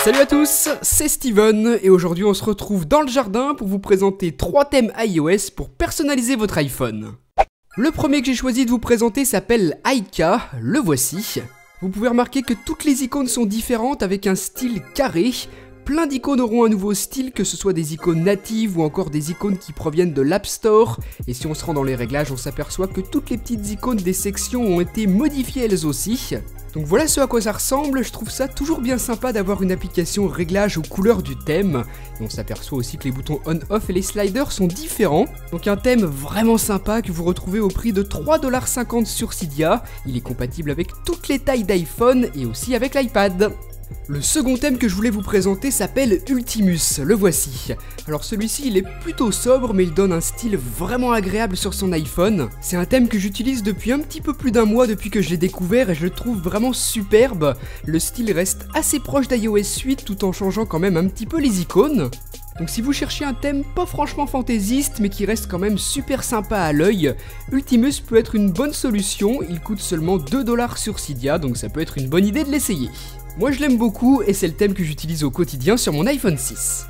Salut à tous, c'est Steven et aujourd'hui on se retrouve dans le jardin pour vous présenter 3 thèmes iOS pour personnaliser votre iPhone. Le premier que j'ai choisi de vous présenter s'appelle Ica, le voici. Vous pouvez remarquer que toutes les icônes sont différentes avec un style carré. Plein d'icônes auront un nouveau style, que ce soit des icônes natives ou encore des icônes qui proviennent de l'App Store. Et si on se rend dans les réglages, on s'aperçoit que toutes les petites icônes des sections ont été modifiées elles aussi. Donc voilà ce à quoi ça ressemble, je trouve ça toujours bien sympa d'avoir une application réglage aux couleurs du thème. Et on s'aperçoit aussi que les boutons on-off et les sliders sont différents. Donc un thème vraiment sympa que vous retrouvez au prix de 3,50$ sur Cydia. Il est compatible avec toutes les tailles d'iPhone et aussi avec l'iPad. Le second thème que je voulais vous présenter s'appelle Ultimus, le voici. Alors celui-ci il est plutôt sobre mais il donne un style vraiment agréable sur son iPhone. C'est un thème que j'utilise depuis un petit peu plus d'un mois depuis que je l'ai découvert et je le trouve vraiment superbe. Le style reste assez proche d'iOS 8 tout en changeant quand même un petit peu les icônes. Donc si vous cherchez un thème pas franchement fantaisiste mais qui reste quand même super sympa à l'œil, Ultimus peut être une bonne solution, il coûte seulement 2$ sur Cydia donc ça peut être une bonne idée de l'essayer. Moi je l'aime beaucoup et c'est le thème que j'utilise au quotidien sur mon iPhone 6.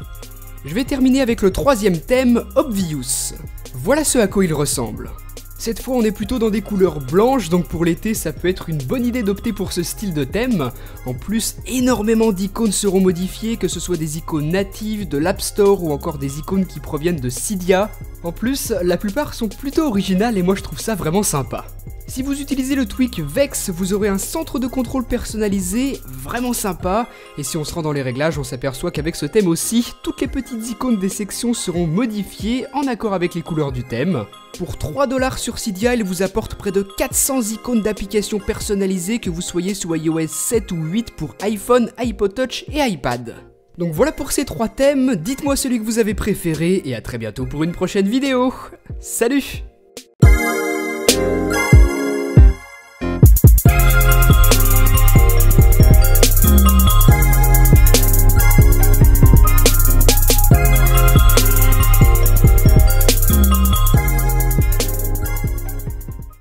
Je vais terminer avec le troisième thème, Obvious. Voilà ce à quoi il ressemble. Cette fois on est plutôt dans des couleurs blanches, donc pour l'été ça peut être une bonne idée d'opter pour ce style de thème. En plus, énormément d'icônes seront modifiées, que ce soit des icônes natives, de l'App Store ou encore des icônes qui proviennent de Cydia. En plus, la plupart sont plutôt originales et moi je trouve ça vraiment sympa. Si vous utilisez le tweak Vex, vous aurez un centre de contrôle personnalisé vraiment sympa. Et si on se rend dans les réglages, on s'aperçoit qu'avec ce thème aussi, toutes les petites icônes des sections seront modifiées en accord avec les couleurs du thème. Pour 3$ sur Cydia, il vous apporte près de 400 icônes d'applications personnalisées, que vous soyez sous iOS 7 ou 8 pour iPhone, iPod Touch et iPad. Donc voilà pour ces 3 thèmes, dites-moi celui que vous avez préféré et à très bientôt pour une prochaine vidéo. Salut!